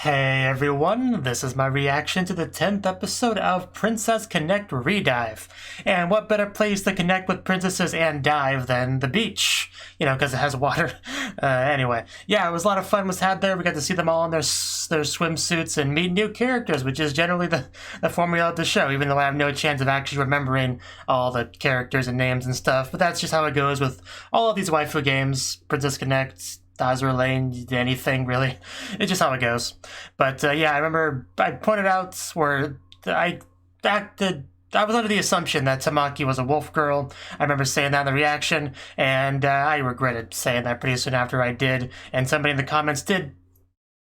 Hey everyone, this is my reaction to the 10th episode of Princess Connect Redive. And what better place to connect with princesses and dive than the beach? You know, because it has water. Anyway, yeah, it was a lot of fun was had there. We got to see them all in their swimsuits and meet new characters, which is generally the formula of the show, even though I have no chance of actually remembering all the characters and names and stuff. But that's just how it goes with all of these waifu games, Princess Connect, Azure Lane, anything really. It's just how it goes. But yeah, I remember I pointed out where I was under the assumption that Tamaki was a wolf girl. I remember saying that in the reaction, and I regretted saying that pretty soon after I did. And somebody in the comments did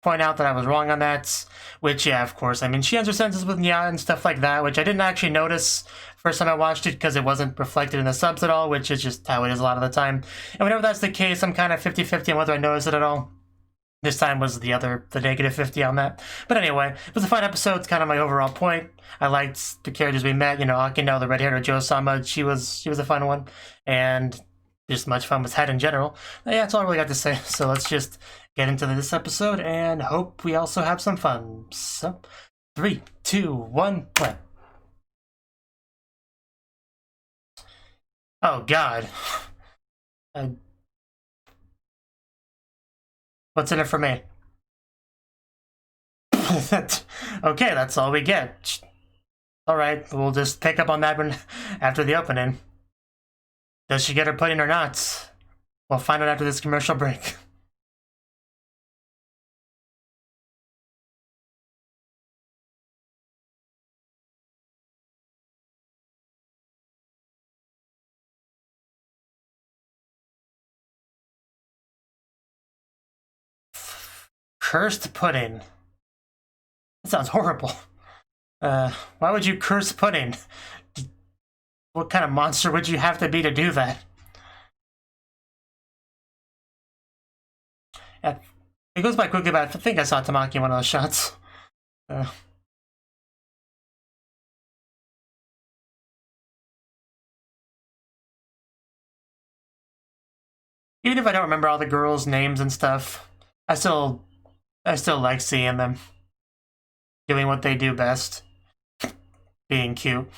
point out that I was wrong on that, which, yeah, of course. I mean, she has her senses with Nya and stuff like that, which I didn't actually notice first time I watched it because it wasn't reflected in the subs at all, which is just how it is a lot of the time. And whenever that's the case, I'm kind of 50-50 on whether I notice it at all. This time was the negative 50 on that. But anyway, it was a fun episode. It's kind of my overall point. I liked the characters we met. You know, Akino, the red-haired Jo-sama, she was a fun one. And just much fun was had in general. Yeah, that's all I really got to say. So let's just get into this episode and hope we also have some fun. So, 3, 2, 1, play. Oh, God. What's in it for me? Okay, that's all we get. Alright, we'll just pick up on that one after the opening. Does she get her pudding or not? We'll find out after this commercial break. Cursed pudding. That sounds horrible. Why would you curse pudding? What kind of monster would you have to be to do that? It goes by quickly, but I think I saw Tamaki in one of those shots. Even if I don't remember all the girls' names and stuff, I still like seeing them doing what they do best, being cute.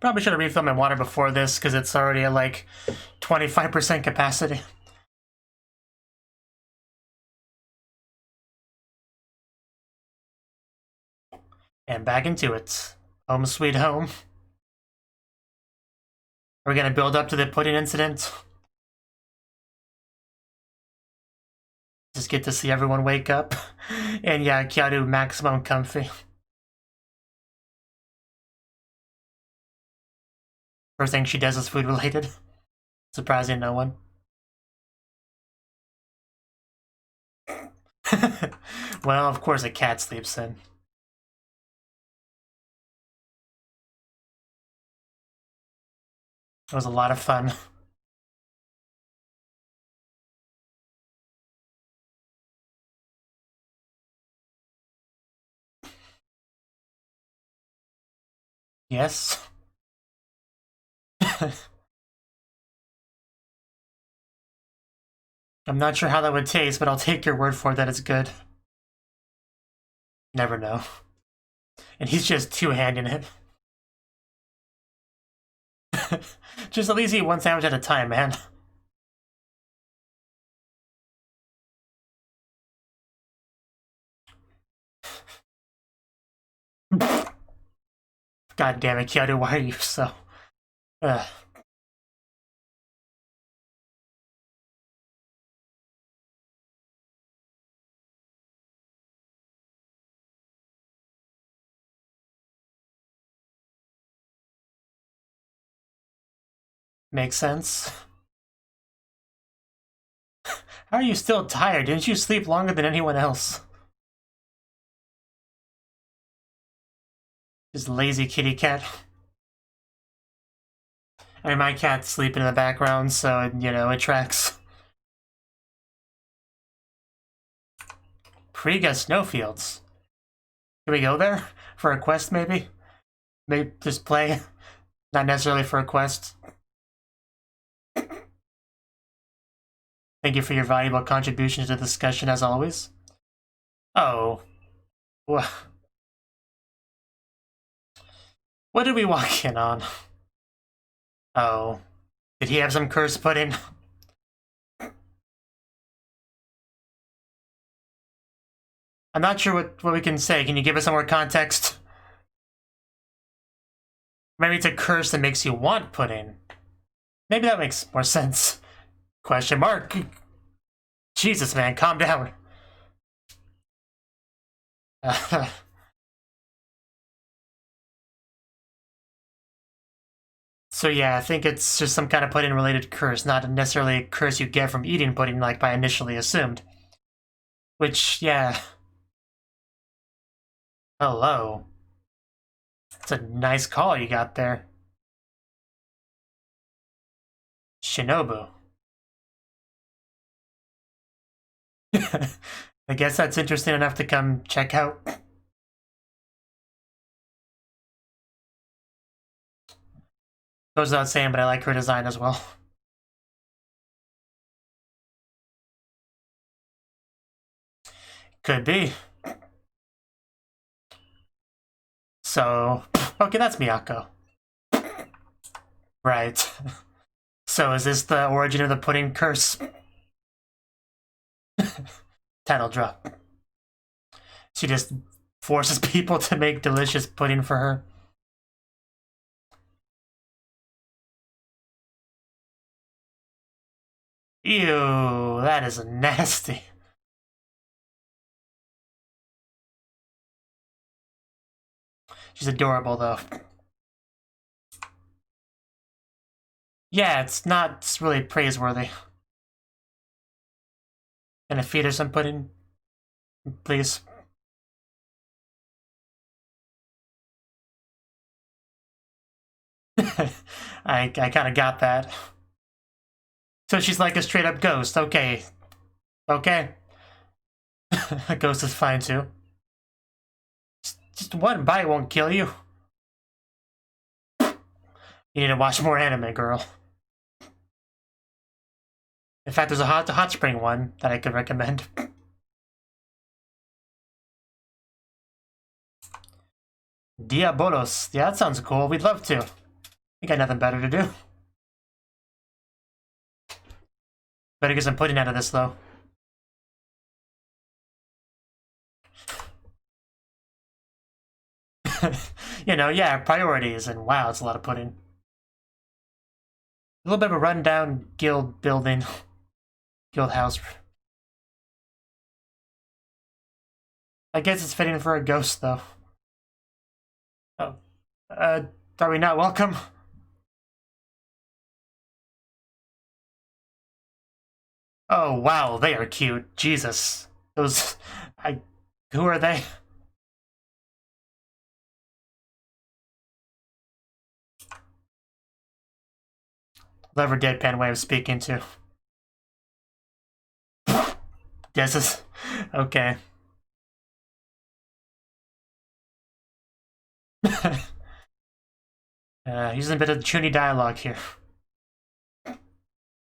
Probably should have refilled my water before this because it's already at like 25% capacity. And back into it. Home sweet home. We're gonna build up to the pudding incident. Just get to see everyone wake up. And yeah, Kyuu maximum comfy. First thing she does is food related. Surprising no one. Well, of course a cat sleeps in. It was a lot of fun. Yes. I'm not sure how that would taste, but I'll take your word for it that it's good. Never know. And he's just two-handing it. Just at least eat one sandwich at a time, man. God damn it, Kyuu, why are you so... Makes sense. How are you still tired? Didn't you sleep longer than anyone else? Just lazy kitty cat. I mean, my cat's sleeping in the background, so, you know, it tracks. Priga snowfields. Can we go there? For a quest, maybe? Maybe just play? Not necessarily for a quest. Thank you for your valuable contribution to the discussion, as always. Oh. What did we walk in on? Oh. Did he have some curse put in? I'm not sure what we can say. Can you give us some more context? Maybe it's a curse that makes you want put in. Maybe that makes more sense. Question mark. Jesus, man, calm down. So yeah, I think it's just some kind of pudding related curse, not necessarily a curse you get from eating pudding like I initially assumed. Which, yeah. Hello. It's a nice call you got there. Shinobu. I guess that's interesting enough to come check out. Goes without saying, but I like her design as well. Could be. So, okay, that's Miyako. Right. So is this the origin of the pudding curse? Title drop. She just forces people to make delicious pudding for her. Ew, that is nasty. She's adorable, though. Yeah, it's not really praiseworthy. Gonna feed her some pudding, please. I kind of got that. So she's like a straight up ghost. Okay. Okay. A ghost is fine too. Just one bite won't kill you. You need to watch more anime, girl. In fact, there's a hot spring one that I could recommend. Diabolos. Yeah, that sounds cool. We'd love to. We got nothing better to do. Better get some pudding out of this, though. You know, yeah, priorities, and wow, it's a lot of pudding. A little bit of a rundown guild building. Guild house. I guess it's fitting for a ghost, though. Oh. Are we not welcome? Oh, wow, they are cute. Jesus. Those... Who are they? Clever deadpan way of speaking, too. Yes, it's... Okay. Using a bit of chuny dialogue here.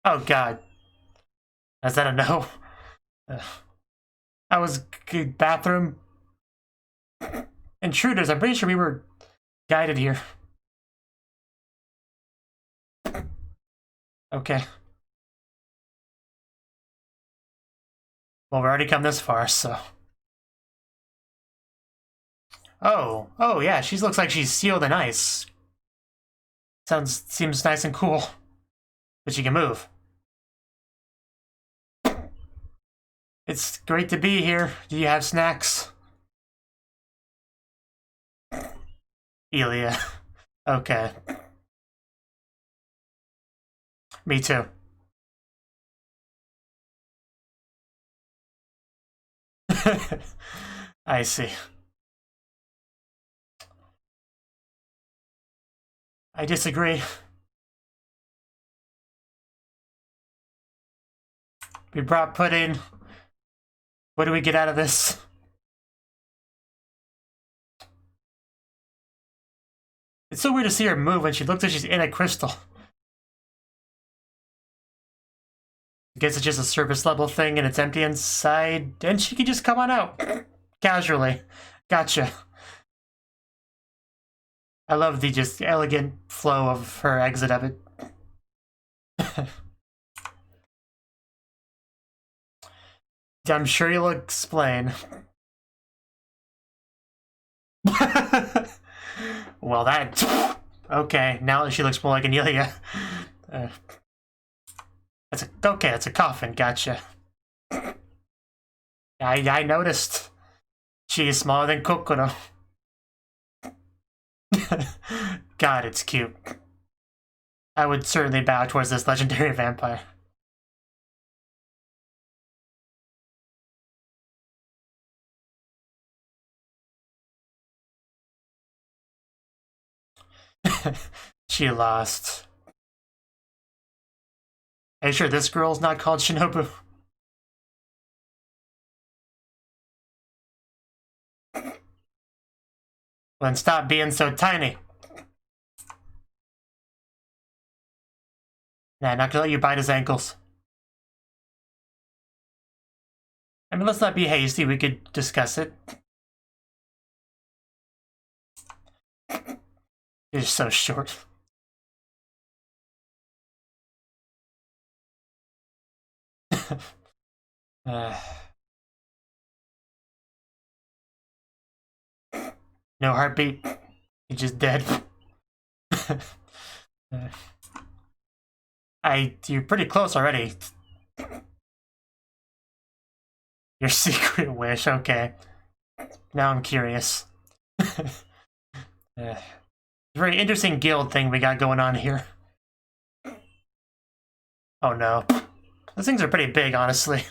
Oh, God. Is that a no? I was... Bathroom? Intruders, I'm pretty sure we were guided here. Okay. Well, we've already come this far, so... Oh yeah, she looks like she's sealed in ice. Seems nice and cool. But she can move. It's great to be here. Do you have snacks? Elia. Okay. Me too. I see. I disagree. We brought pudding. What do we get out of this? It's so weird to see her move when she looks like she's in a crystal. I guess it's just a surface level thing and it's empty inside, and she can just come on out. Casually. Gotcha. I love the just elegant flow of her exit of it. I'm sure you'll explain. Well, that... Okay, now she looks more like Anelia. Okay, that's a coffin, gotcha. I noticed. She is smaller than Kokoro. God, it's cute. I would certainly bow towards this legendary vampire. She lost. Are you sure this girl's not called Shinobu? Then stop being so tiny. Nah, not gonna let you bite his ankles. I mean, let's not be hasty, we could discuss it. You're so short. No heartbeat. You're just dead. You're pretty close already. Your secret wish, okay. Now I'm curious. Very interesting guild thing we got going on here. Oh no. Those things are pretty big, honestly.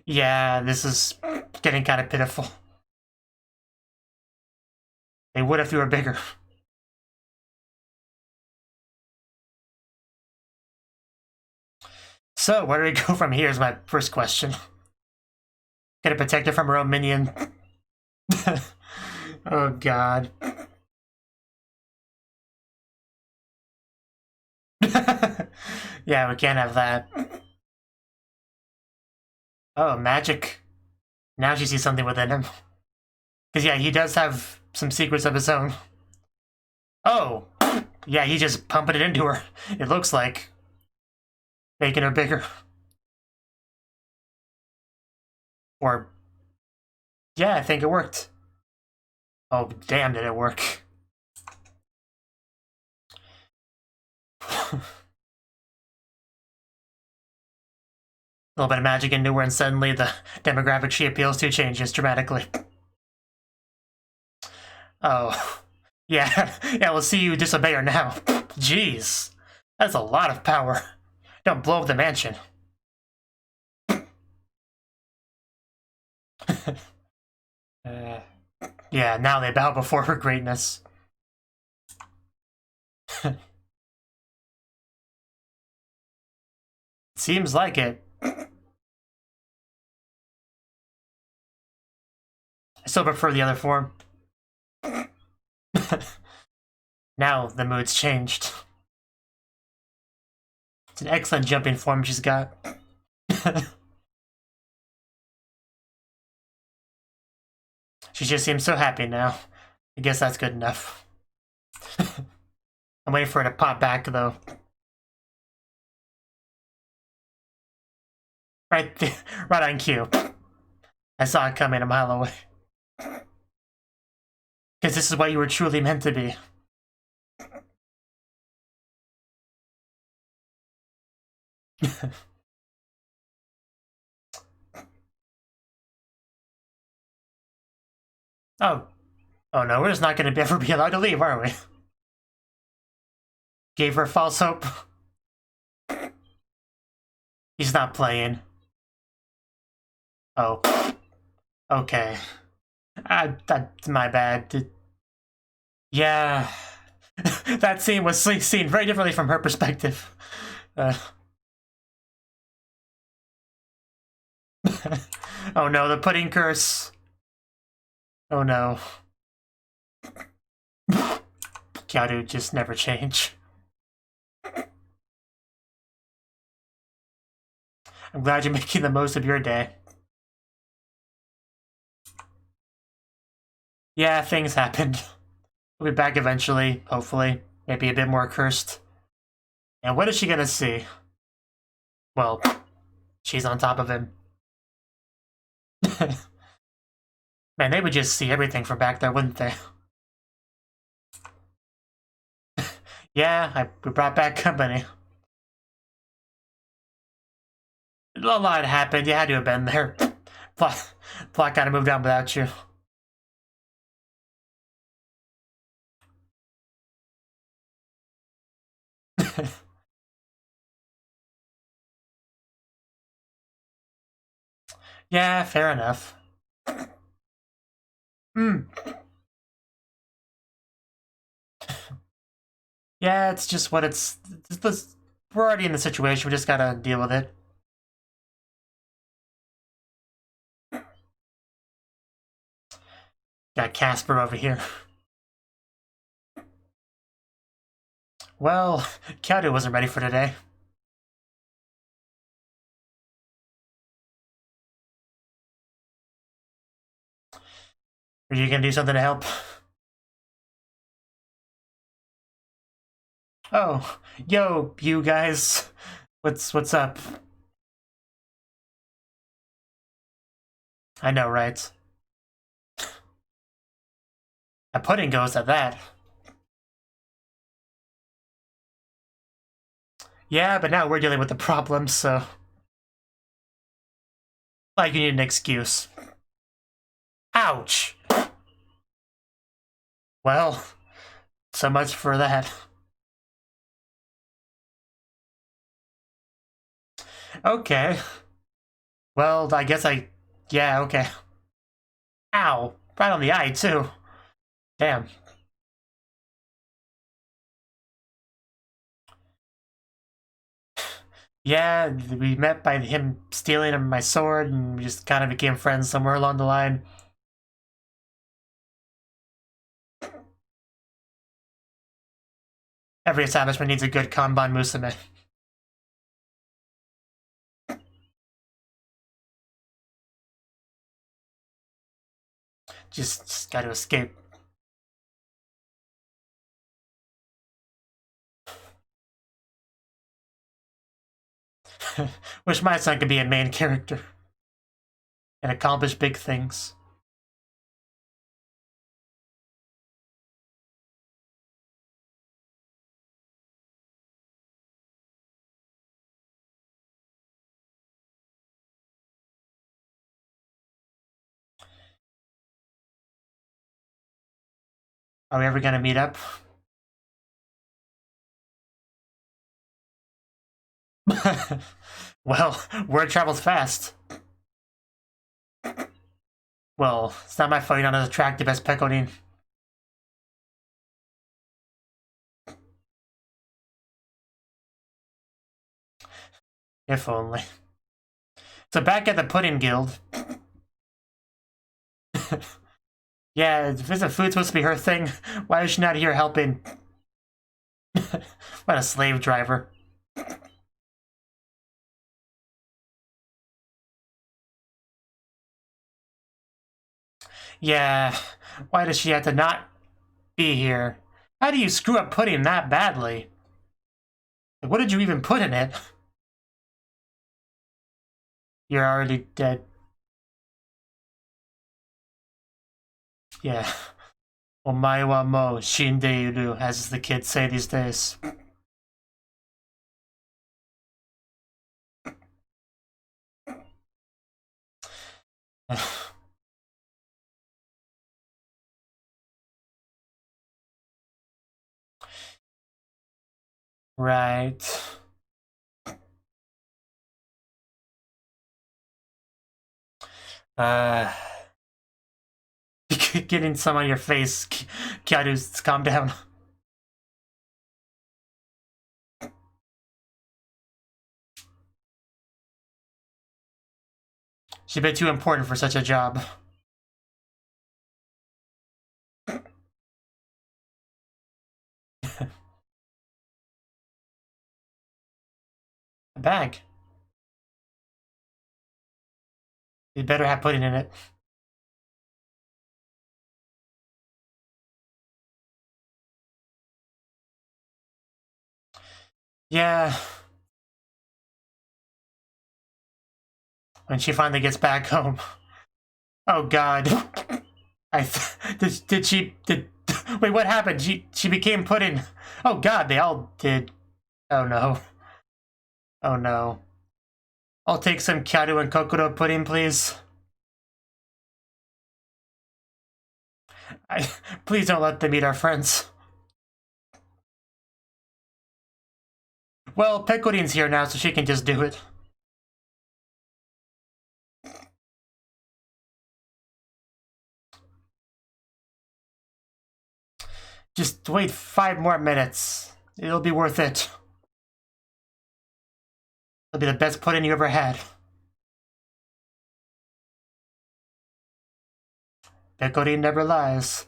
Yeah, this is getting kind of pitiful. They would if they were bigger. So, where do we go from here is my first question. Get a protector from her own minion. Oh god. Yeah, we can't have that. Oh, magic. Now she sees something within him. Because yeah, he does have some secrets of his own. Oh! Yeah, he just pumping it into her. It looks like. Making her bigger. Or... Yeah, I think it worked. Oh, damn, did it work. A little bit of magic into her and suddenly the demographic she appeals to changes dramatically. Oh. Yeah, yeah, we'll see you disobey her now. Jeez. That's a lot of power. Don't blow up the mansion. Yeah, now they bow before her greatness. Seems like it. I still prefer the other form. Now the mood's changed. It's an excellent jumping form she's got. She just seems so happy now. I guess that's good enough. I'm waiting for her to pop back, though. Right on cue. I saw it coming a mile away. Because this is what you were truly meant to be. Oh no, we're just not going to ever be allowed to leave, are we? Gave her false hope. He's not playing. Oh. Okay. That's my bad. Yeah. That scene was seen very differently from her perspective. Oh no, the pudding curse. Oh no. Kyuu just never change. I'm glad you're making the most of your day. Yeah, things happened. We'll be back eventually, hopefully. Maybe a bit more cursed. And what is she gonna see? Well, she's on top of him. Man, they would just see everything from back there, wouldn't they? Yeah, we brought back company. A lot happened. You had to have been there. Plot kind of moved on without you. Yeah, fair enough. Yeah, it's just what we're already in the situation. We just gotta deal with it. Got Casper over here. Well, Kyuu wasn't ready for today. Are you gonna do something to help? Oh, yo, you guys. What's up? I know, right? A pudding goes at that. Yeah, but now we're dealing with the problem, so... Like, you need an excuse. Ouch! Well, so much for that. Okay. Well, I guess yeah, okay. Ow! Right on the eye, too. Damn. Yeah, we met by him stealing my sword, and we just kind of became friends somewhere along the line. Every establishment needs a good Kanban musume. Just gotta escape. Wish my son could be a main character and accomplish big things. Are we ever gonna meet up? Well, word travels fast. Well, it's not my fault you're not as attractive as Pekonin. If only. So back at the Pudding Guild. Yeah, isn't food supposed to be her thing? Why is she not here helping? What a slave driver. Yeah, why does she have to not be here? How do you screw up pudding that badly? What did you even put in it? You're already dead. Yeah. Omae wa mo shindeiru, as the kids say these days. Right. Getting some on your face, Kyuu, calm down. She's a bit too important for such a job. A bag. You better have pudding in it. Yeah. When she finally gets back home. Oh God. Did she wait, what happened? She became pudding. Oh God, they all did. Oh no. Oh no. I'll take some Kyuu and Kokoro pudding, please. Please don't let them eat our friends. Well, Pekorine's here now, so she can just do it. Just wait 5 more minutes. It'll be worth it. It'll be the best pudding you ever had. Pecorine never lies.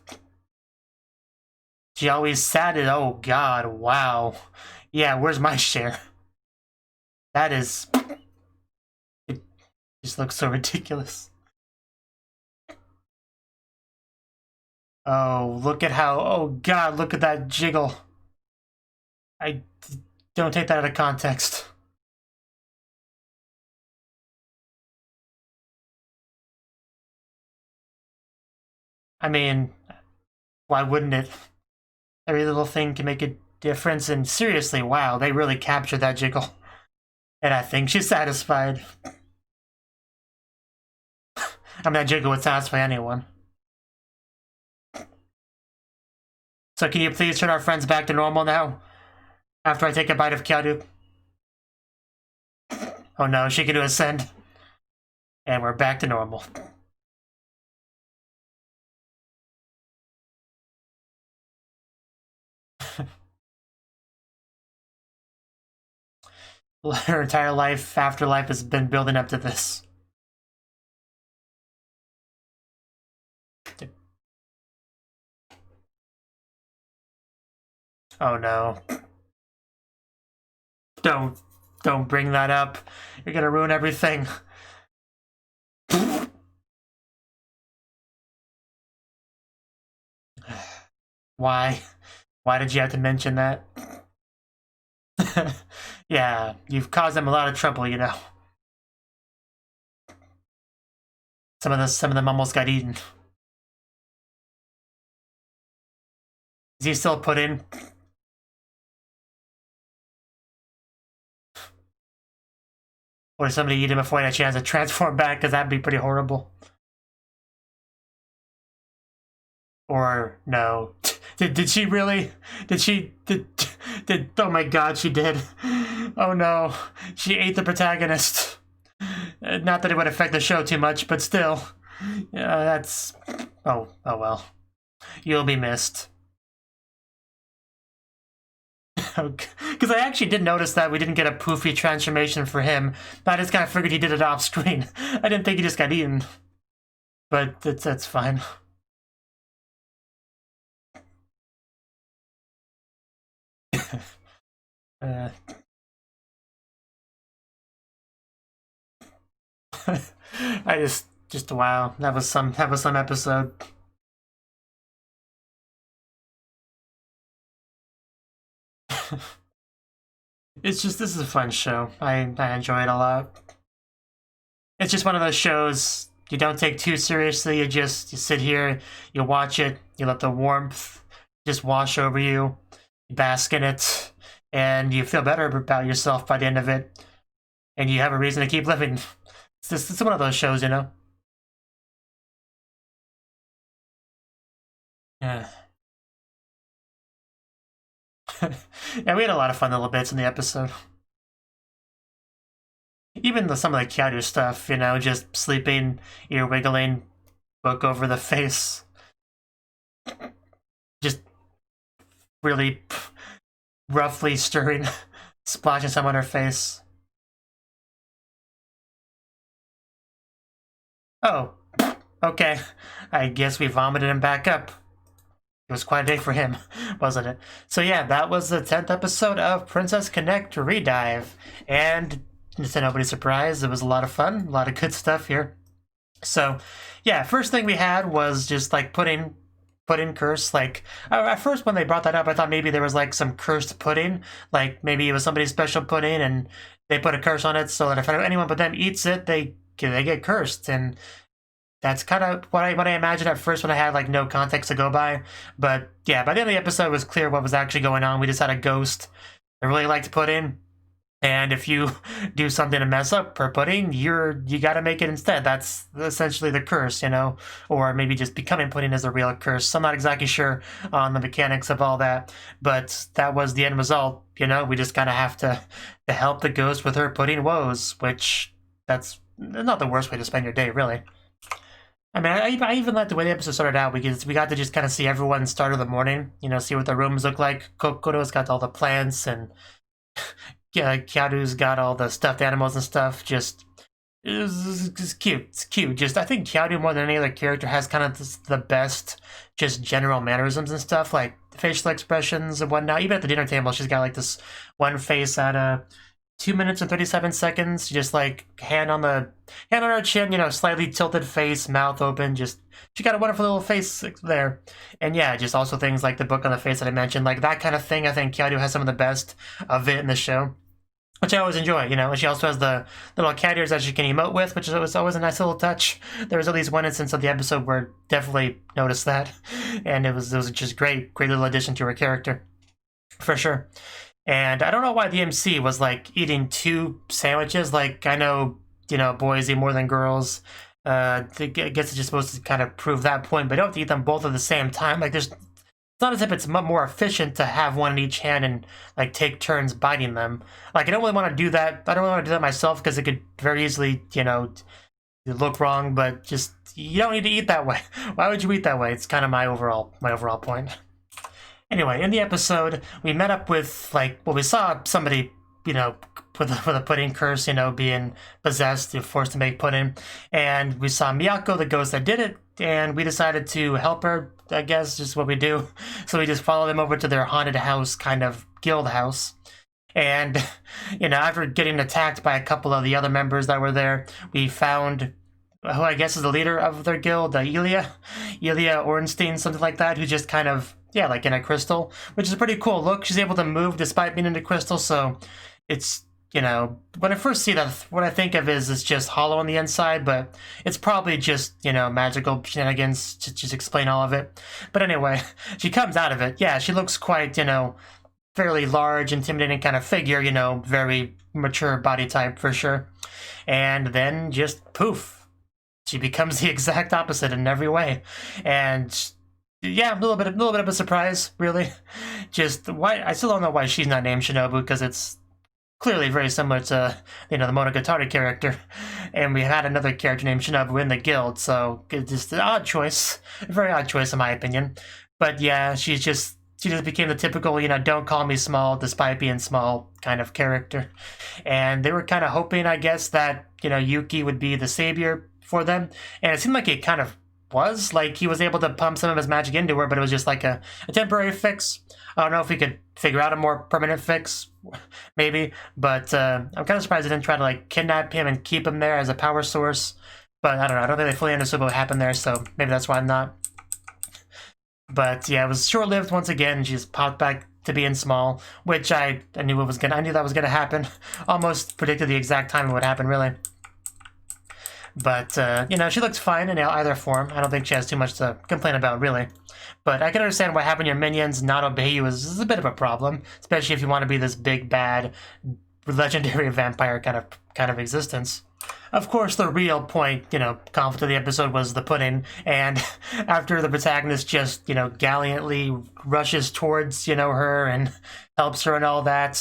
She always said it. Oh God, wow. Yeah, where's my share? That is... It just looks so ridiculous. Oh, look at how... Oh God, look at that jiggle. I don't take that out of context. I mean, why wouldn't it? Every little thing can make a difference, and seriously, wow, they really captured that jiggle. And I think she's satisfied. I mean, that jiggle would satisfy anyone. So can you please turn our friends back to normal now? After I take a bite of Kyuu. Oh no, she can do ascend. And we're back to normal. Her entire life, afterlife, has been building up to this. Oh no. Don't bring that up. You're gonna ruin everything. Why? Why did you have to mention that? Yeah, you've caused them a lot of trouble, you know. Some of them almost got eaten. Is he still put in? Or did somebody eat him before he had a chance to transform back? Because that'd be pretty horrible. Or no. Did she really? Did oh my God, she did. Oh no. She ate the protagonist. Not that it would affect the show too much, but still. That's... Oh well. You'll be missed. Because I actually did notice that we didn't get a poofy transformation for him. I just kind of figured he did it off screen. I didn't think he just got eaten. But that's fine. I just wow, that was some episode. It's just, this is a fun show. I enjoy it a lot. It's just one of those shows you don't take too seriously. You sit here, you watch it, you let the warmth just wash over you, you bask in it, and you feel better about yourself by the end of it, and you have a reason to keep living. It's one of those shows, you know? Yeah. Yeah, we had a lot of fun little bits in the episode. Even some of the Kyuu stuff, you know, just sleeping, ear wiggling, book over the face. Just really roughly stirring, splashing some on her face. Oh, okay. I guess we vomited him back up. it was quite a day for him, wasn't it? So yeah, that was the 10th episode of Princess Connect Redive. And to nobody's surprise, it was a lot of fun, a lot of good stuff here. So yeah, first thing we had was just like pudding curse. Like at first when they brought that up, I thought maybe there was like some cursed pudding, like maybe it was somebody's special pudding and they put a curse on it so that if anyone but them eats it, they get cursed. And that's kind of what I imagined at first when I had like no context to go by. But yeah, by the end of the episode, it was clear what was actually going on. We just had a ghost that really liked pudding, and if you do something to mess up her pudding, you got to make it instead. That's essentially the curse, you know, or maybe just becoming pudding is the real curse. I'm not exactly sure on the mechanics of all that, but that was the end result. You know, we just kind of have to help the ghost with her pudding woes, which that's not the worst way to spend your day, really. I mean, I even liked the way the episode started out because we got to just kind of see everyone's start of the morning, you know, see what their rooms look like. Kokoro's got all the plants, and yeah, Kyuu's got all the stuffed animals and stuff. Just, it's cute. It's cute. Just, I think Kyuu, more than any other character, has kind of the best just general mannerisms and stuff, like facial expressions and whatnot. Even at the dinner table, she's got like this one face at 2 minutes and 37 seconds, just like hand on her chin, you know, slightly tilted face, mouth open, just she got a wonderful little face there. And yeah, just also things like the book on the face that I mentioned, like that kind of thing. I think Kyuu has some of the best of it in the show, which I always enjoy, you know. And she also has the little cat ears that she can emote with, which was always a nice little touch. There was at least one instance of the episode where I definitely noticed that, and it was just great little addition to her character, for sure. And I don't know why the MC was like eating 2 sandwiches. Like, I know, you know, boys eat more than girls. I guess it's just supposed to kind of prove that point, but you don't have to eat them both at the same time. Like, it's not as if it's more efficient to have one in each hand and like take turns biting them. Like, I don't really want to do that. I don't really want to do that myself because it could very easily, you know, look wrong. But just, you don't need to eat that way. Why would you eat that way? It's kind of my overall point. Anyway, in the episode, we met up with, like, well, we saw somebody, you know, with a pudding curse, you know, being possessed, forced to make pudding. And we saw Miyako, the ghost that did it, and we decided to help her, I guess, just what we do. So we just followed them over to their haunted house, kind of guild house. And, you know, after getting attacked by a couple of the other members that were there, we found who I guess is the leader of their guild, Ilya Ornstein, something like that, who just kind of, yeah, like in a crystal, which is a pretty cool look. She's able to move despite being in a crystal, so it's, you know, when I first see that, what I think of is it's just hollow on the inside, but it's probably just, you know, magical shenanigans to just explain all of it. But anyway, she comes out of it. Yeah, she looks quite, you know, fairly large, intimidating kind of figure, you know, very mature body type for sure. And then just poof, she becomes the exact opposite in every way. And yeah, a little bit of a surprise, really. Just why, I still don't know why she's not named Shinobu, because it's clearly very similar to, you know, the Monogatari character. And we had another character named Shinobu in the guild, so it's just an odd choice. A very odd choice in my opinion. But yeah, she just became the typical, you know, don't call me small despite being small kind of character. And they were kind of hoping, I guess, that, you know, Yuki would be the savior for them. And it seemed like it kind of was. Like, he was able to pump some of his magic into her, but it was just like a temporary fix. I don't know if we could figure out a more permanent fix, maybe. But I'm kind of surprised they didn't try to, like, kidnap him and keep him there as a power source. But I don't know. I don't think they fully understood what happened there, so maybe that's why I'm not. But yeah, it was short-lived once again. She just popped back to being small, which I knew that was gonna happen. Almost predicted the exact time it would happen, really. But, you know, she looks fine in either form. I don't think she has too much to complain about, really. But I can understand why having your minions not obey you is a bit of a problem, especially if you want to be this big, bad, legendary vampire kind of existence. Of course, the real point, you know, conflict of the episode was the pudding, and after the protagonist just, you know, gallantly rushes towards, you know, her and helps her and all that,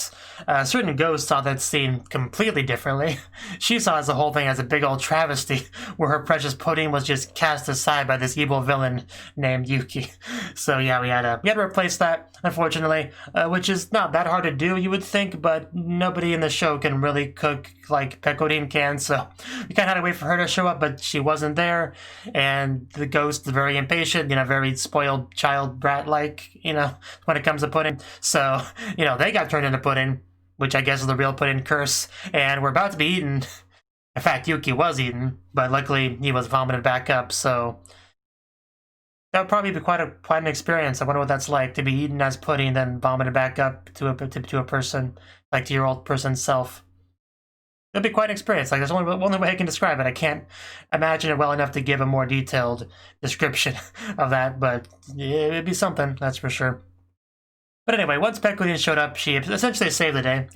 certain ghosts saw that scene completely differently. She saw the whole thing as a big old travesty, where her precious pudding was just cast aside by this evil villain named Yuki. So yeah, we had to replace that, unfortunately, which is not that hard to do, you would think, but nobody in the show can really cook like Pecorin can, so we kind of had to wait for her to show up, but she wasn't there. And the ghost is very impatient, very spoiled child brat-like, when it comes to pudding. So, they got turned into pudding, which I guess is the real pudding curse. And we're about to be eaten. In fact, Yuki was eaten, but luckily he was vomited back up, so that would probably be quite an experience. I wonder what that's like, to be eaten as pudding, then vomited back up to a person, like to your old person's self. It'd be quite an experience. Like, there's only way I can describe it. I can't imagine it well enough to give a more detailed description of that, but it'd be something, that's for sure. But anyway, once Pecodine showed up, she essentially saved the day,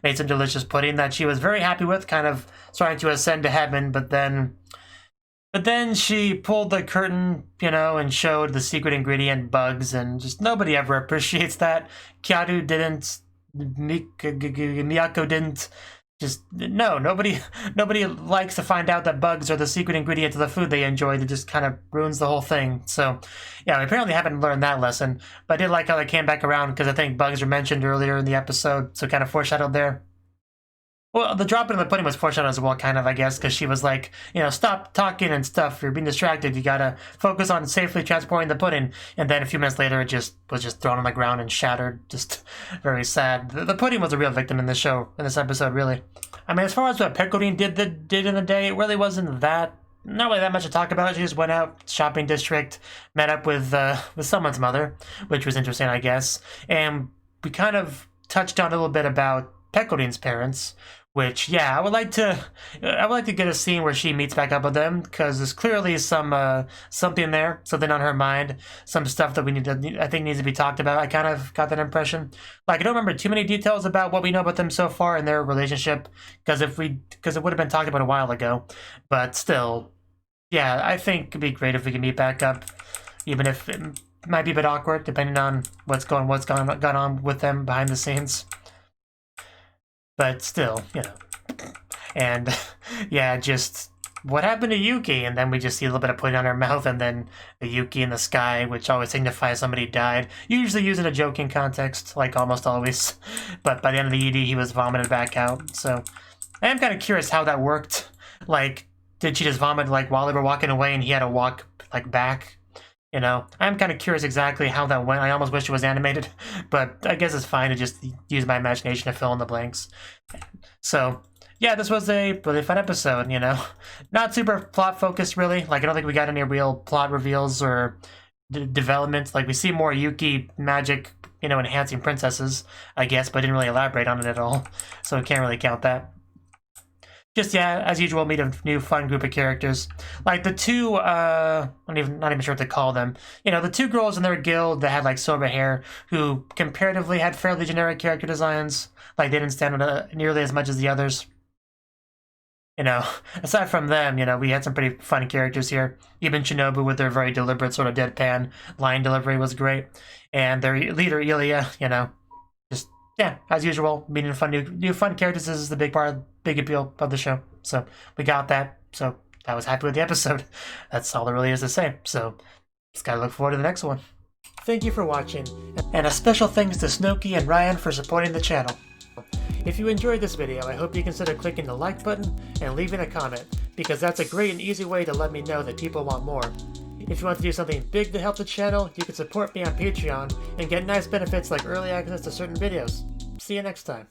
made some delicious pudding that she was very happy with, kind of starting to ascend to heaven, but then she pulled the curtain, and showed the secret ingredient, bugs, and just nobody ever appreciates that. Kyuu didn't, Miyako didn't, nobody likes to find out that bugs are the secret ingredient to the food they enjoy. That just kind of ruins the whole thing. So, yeah, we apparently haven't learned that lesson. But I did like how they came back around, because I think bugs were mentioned earlier in the episode, so kind of foreshadowed there. Well, the drop in the pudding was foreshadowed as well, kind of, I guess, because she was like, stop talking and stuff. You're being distracted. You gotta focus on safely transporting the pudding. And then a few minutes later, it was just thrown on the ground and shattered. Just very sad. The pudding was a real victim in this episode, really. I mean, as far as what Pecodine did in the day, it really wasn't not really that much to talk about. She just went out, shopping district, met up with someone's mother, which was interesting, I guess. And we kind of touched on a little bit about Pecodine's parents, which, yeah, I would like to get a scene where she meets back up with them, because there's clearly something on her mind, some stuff that I think needs to be talked about. I kind of got that impression. Like, I don't remember too many details about what we know about them so far in their relationship, because it would have been talked about a while ago. But still, yeah, I think it'd be great if we could meet back up, even if it might be a bit awkward, depending on what's gone on with them behind the scenes. But still, And, yeah, just what happened to Yuki? And then we just see a little bit of pudding on her mouth, and then the Yuki in the sky, which always signifies somebody died. Usually used in a joking context, like almost always. But by the end of the ED, he was vomited back out. So I am kind of curious how that worked. Like, did she just vomit, like, while they were walking away and he had to walk, like, back? I'm kind of curious exactly how that went. I almost wish it was animated, but I guess it's fine to just use my imagination to fill in the blanks. So, yeah, this was a really fun episode, Not super plot-focused, really. Like, I don't think we got any real plot reveals or development. Like, we see more Yuki magic, enhancing princesses, I guess, but didn't really elaborate on it at all. So we can't really count that. Just, yeah, as usual, meet a new fun group of characters. Like the two, not even sure what to call them. The two girls in their guild that had, like, silver hair, who comparatively had fairly generic character designs. Like, they didn't stand out nearly as much as the others. Aside from them, we had some pretty fun characters here. Even Shinobu, with their very deliberate sort of deadpan line delivery, was great. And their leader, Ilya, just, yeah, as usual, meeting new fun characters is the big appeal of the show. So we got that. So I was happy with the episode. That's all there really is to say. So just gotta look forward to the next one. Thank you for watching, and a special thanks to Cnouki and Ryan for supporting the channel. If you enjoyed this video, I hope you consider clicking the like button and leaving a comment, because that's a great and easy way to let me know that people want more. If you want to do something big to help the channel, you can support me on Patreon and get nice benefits like early access to certain videos. See you next time.